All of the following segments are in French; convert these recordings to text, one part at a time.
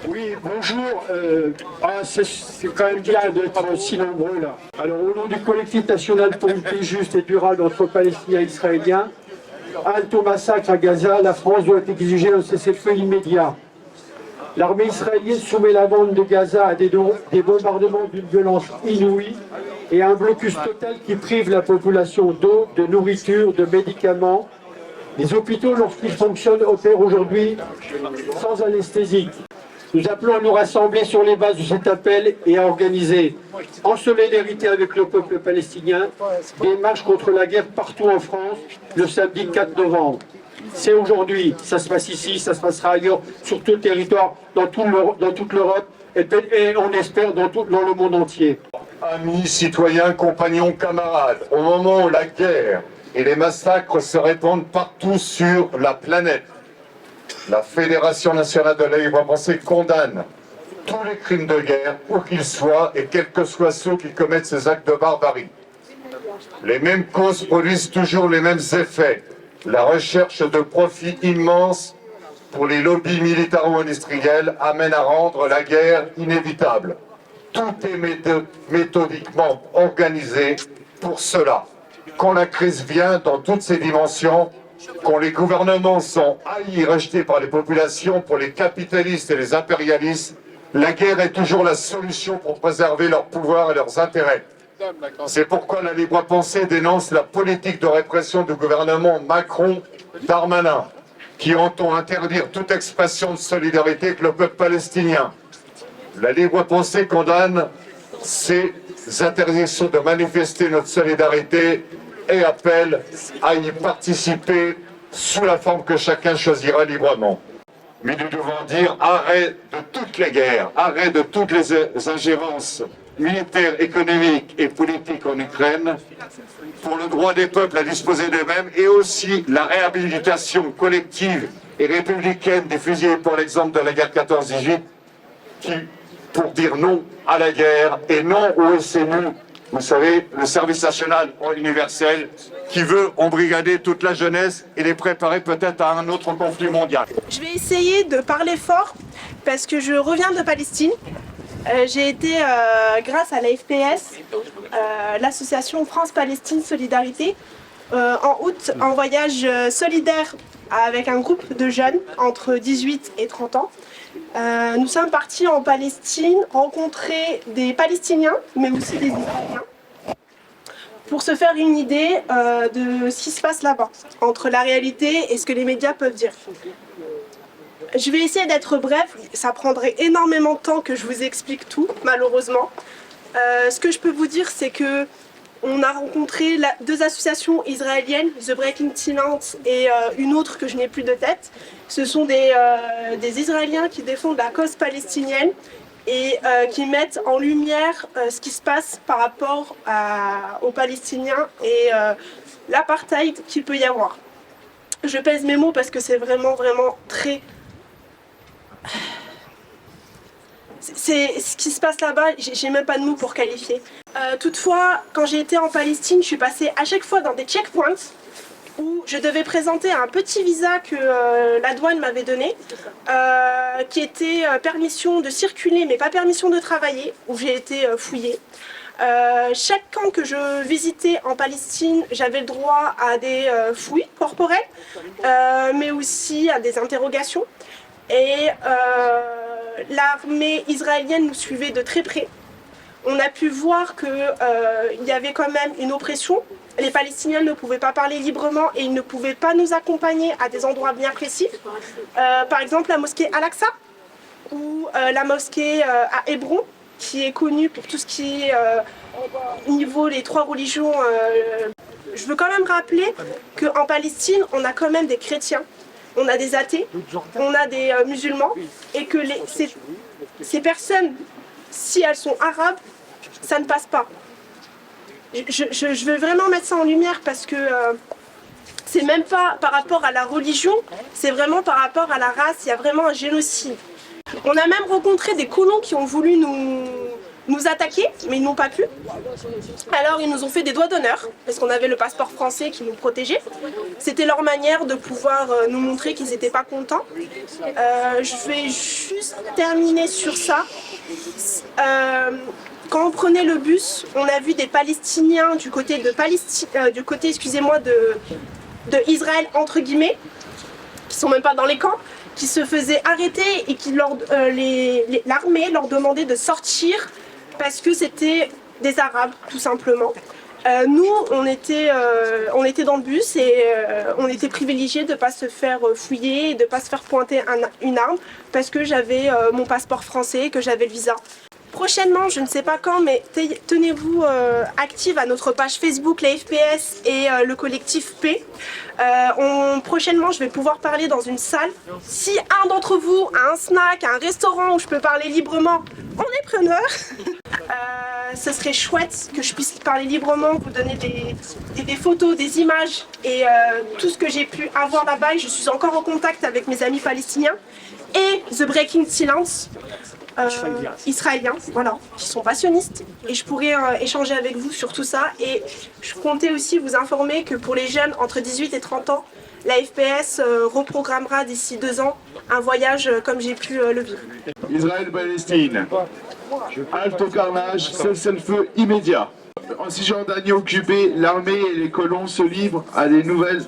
Oui, bonjour. C'est quand même bien d'être si nombreux là. Alors, au nom du collectif national pour une paix juste et durable entre Palestiniens et Israéliens, halte au massacre à Gaza, la France doit exiger un cessez-le-feu immédiat. L'armée israélienne soumet la bande de Gaza à des bombardements d'une violence inouïe et à un blocus total qui prive la population d'eau, de nourriture, de médicaments. Les hôpitaux, lorsqu'ils fonctionnent, opèrent aujourd'hui sans anesthésie. Nous appelons à nous rassembler sur les bases de cet appel et à organiser, en solidarité avec le peuple palestinien, des marches contre la guerre partout en France le samedi 4 novembre. C'est aujourd'hui, ça se passe ici, ça se passera ailleurs, sur tout le territoire, dans toute l'Europe et on espère dans le monde entier. Amis, citoyens, compagnons, camarades, au moment où la guerre et les massacres se répandent partout sur la planète, la Fédération nationale de la libre pensée condamne tous les crimes de guerre, où qu'ils soient, et quels que soient ceux qui commettent ces actes de barbarie. Les mêmes causes produisent toujours les mêmes effets. La recherche de profits immenses pour les lobbies militaro-industriels amène à rendre la guerre inévitable. Tout est méthodiquement organisé pour cela. Quand la crise vient dans toutes ses dimensions, quand les gouvernements sont haïs et rejetés par les populations, pour les capitalistes et les impérialistes, la guerre est toujours la solution pour préserver leur pouvoir et leurs intérêts. C'est pourquoi la libre pensée dénonce la politique de répression du gouvernement Macron-Darmanin, qui entend interdire toute expression de solidarité avec le peuple palestinien. La libre pensée condamne ces interdictions de manifester notre solidarité et appelle à y participer sous la forme que chacun choisira librement. Mais nous devons dire arrêt de toutes les guerres, arrêt de toutes les ingérences militaires, économiques et politiques en Ukraine, pour le droit des peuples à disposer d'eux-mêmes et aussi la réhabilitation collective et républicaine des fusillés pour l'exemple de la guerre 14-18, pour dire non à la guerre et non au SNU. Vous savez, le service national universel qui veut embrigader toute la jeunesse et les préparer peut-être à un autre conflit mondial. Je vais essayer de parler fort parce que je reviens de Palestine. J'ai été, grâce à la FPS, l'association France-Palestine Solidarité, en août en voyage solidaire avec un groupe de jeunes entre 18 et 30 ans. Nous sommes partis en Palestine rencontrer des Palestiniens, mais aussi des Israéliens, pour se faire une idée de ce qui se passe là-bas, entre la réalité et ce que les médias peuvent dire. Je vais essayer d'être bref, ça prendrait énormément de temps que je vous explique tout, malheureusement. Ce que je peux vous dire, c'est que on a rencontré deux associations israéliennes, The Breaking Tenants et une autre que je n'ai plus de tête. Ce sont des Israéliens qui défendent la cause palestinienne et qui mettent en lumière ce qui se passe par rapport aux Palestiniens et l'apartheid qu'il peut y avoir. Je pèse mes mots parce que c'est vraiment très... C'est ce qui se passe là-bas, j'ai même pas de mots pour qualifier. Toutefois, quand j'ai été en Palestine, je suis passée à chaque fois dans des checkpoints où je devais présenter un petit visa que la douane m'avait donné, qui était permission de circuler mais pas permission de travailler, où j'ai été fouillée. Chaque camp que je visitais en Palestine, j'avais le droit à des fouilles corporelles, mais aussi à des interrogations. Et l'armée israélienne nous suivait de très près. On a pu voir qu'il y avait quand même une oppression. Les Palestiniens ne pouvaient pas parler librement et ils ne pouvaient pas nous accompagner à des endroits bien précis. Par exemple, la mosquée Al-Aqsa ou la mosquée à Hébron, qui est connue pour tout ce qui est niveau les trois religions. Je veux quand même rappeler qu'en Palestine, on a quand même des chrétiens. On a des athées, on a des musulmans, et que ces personnes, si elles sont arabes, ça ne passe pas. Je veux vraiment mettre ça en lumière parce que c'est même pas par rapport à la religion, c'est vraiment par rapport à la race, il y a vraiment un génocide. On a même rencontré des colons qui ont voulu nous nous attaquer, mais ils n'ont pas pu. Alors ils nous ont fait des doigts d'honneur, parce qu'on avait le passeport français qui nous protégeait. C'était leur manière de pouvoir nous montrer qu'ils n'étaient pas contents. Je vais juste terminer sur ça. Quand on prenait le bus, on a vu des Palestiniens du côté de Israël, entre guillemets, qui sont même pas dans les camps, qui se faisaient arrêter et qui l'armée leur demandait de sortir parce que c'était des Arabes, tout simplement. Nous, on était dans le bus et on était privilégiés de ne pas se faire fouiller et de ne pas se faire pointer une arme parce que j'avais mon passeport français et que j'avais le visa. Prochainement, je ne sais pas quand, mais tenez-vous active à notre page Facebook, la FPS et le collectif P. Prochainement, je vais pouvoir parler dans une salle. Si un d'entre vous a un snack, un restaurant où je peux parler librement, on est preneur. Ce serait chouette que je puisse parler librement, vous donner des photos, des images et tout ce que j'ai pu avoir là-bas. Je suis encore en contact avec mes amis palestiniens et The Breaking Silence. Israéliens, voilà, qui sont passionnistes et je pourrais échanger avec vous sur tout ça et je comptais aussi vous informer que pour les jeunes entre 18 et 30 ans, la FPS reprogrammera d'ici 2 ans un voyage comme j'ai pu le vivre. Israël-Palestine, halte au carnage, cessez-le-feu immédiat. En Cisjordanie occupée, l'armée et les colons se livrent à des nouvelles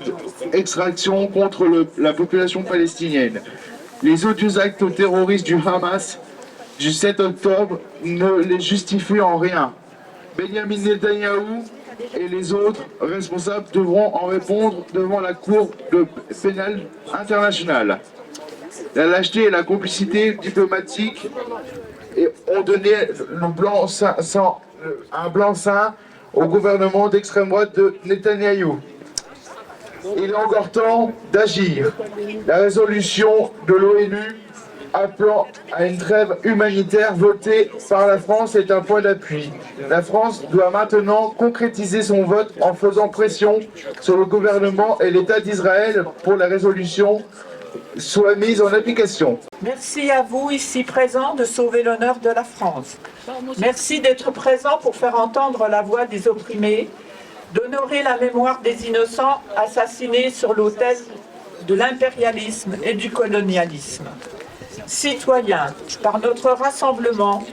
extractions contre la population palestinienne. Les odieux actes terroristes du Hamas du 7 octobre ne les justifient en rien. Benjamin Netanyahou et les autres responsables devront en répondre devant la Cour pénale internationale. La lâcheté et la complicité diplomatique ont donné un blanc-seing au gouvernement d'extrême droite de Netanyahou. Il est encore temps d'agir. La résolution de l'ONU appelant à une trêve humanitaire votée par la France est un point d'appui. La France doit maintenant concrétiser son vote en faisant pression sur le gouvernement et l'État d'Israël pour la résolution soit mise en application. Merci à vous ici présents de sauver l'honneur de la France. Merci d'être présents pour faire entendre la voix des opprimés, d'honorer la mémoire des innocents assassinés sur l'autel de l'impérialisme et du colonialisme. Citoyens, par notre rassemblement,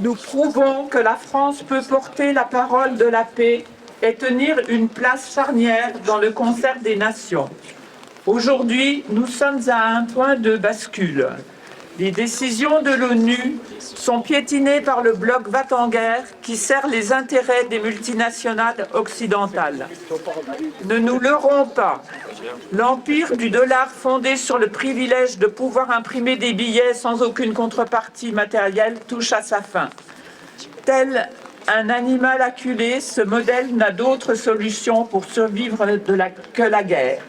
nous prouvons que la France peut porter la parole de la paix et tenir une place charnière dans le concert des nations. Aujourd'hui, nous sommes à un point de bascule. Les décisions de l'ONU sont piétinées par le bloc va-t-en-guerre qui sert les intérêts des multinationales occidentales. Ne nous leurrons pas. L'empire du dollar fondé sur le privilège de pouvoir imprimer des billets sans aucune contrepartie matérielle touche à sa fin. Tel un animal acculé, ce modèle n'a d'autre solution pour survivre que la guerre.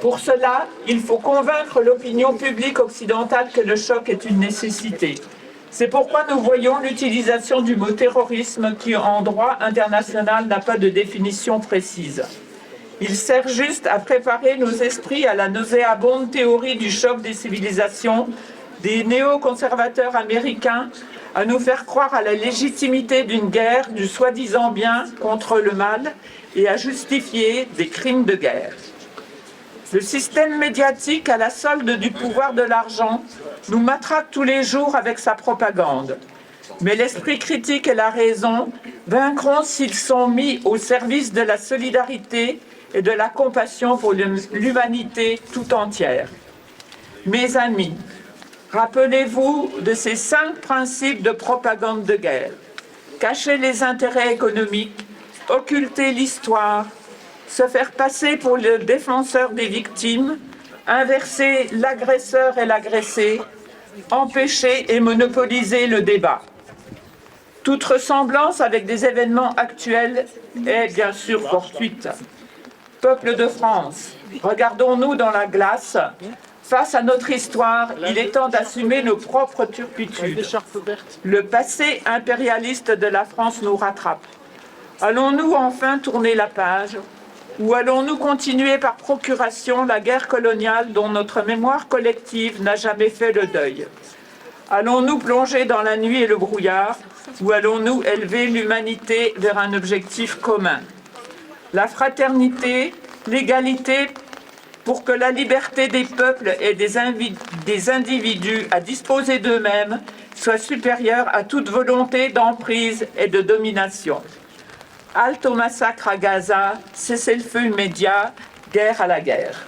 Pour cela, il faut convaincre l'opinion publique occidentale que le choc est une nécessité. C'est pourquoi nous voyons l'utilisation du mot terrorisme qui, en droit international, n'a pas de définition précise. Il sert juste à préparer nos esprits à la nauséabonde théorie du choc des civilisations, des néoconservateurs américains, à nous faire croire à la légitimité d'une guerre, du soi-disant bien contre le mal, et à justifier des crimes de guerre. Le système médiatique, à la solde du pouvoir de l'argent, nous matraque tous les jours avec sa propagande. Mais l'esprit critique et la raison vaincront s'ils sont mis au service de la solidarité et de la compassion pour l'humanité tout entière. Mes amis, rappelez-vous de ces 5 principes de propagande de guerre. Cacher les intérêts économiques, occulter l'histoire, se faire passer pour le défenseur des victimes, inverser l'agresseur et l'agressé, empêcher et monopoliser le débat. Toute ressemblance avec des événements actuels est bien sûr fortuite. Peuple de France, regardons-nous dans la glace. Face à notre histoire, il est temps d'assumer nos propres turpitudes. Le passé impérialiste de la France nous rattrape. Allons-nous enfin tourner la page ? Ou allons-nous continuer par procuration la guerre coloniale dont notre mémoire collective n'a jamais fait le deuil ? Allons-nous plonger dans la nuit et le brouillard ou allons-nous élever l'humanité vers un objectif commun? La fraternité, l'égalité pour que la liberté des peuples et des individus à disposer d'eux-mêmes soit supérieure à toute volonté d'emprise et de domination. Halte au massacre à Gaza, cessez-le-feu immédiat, guerre à la guerre.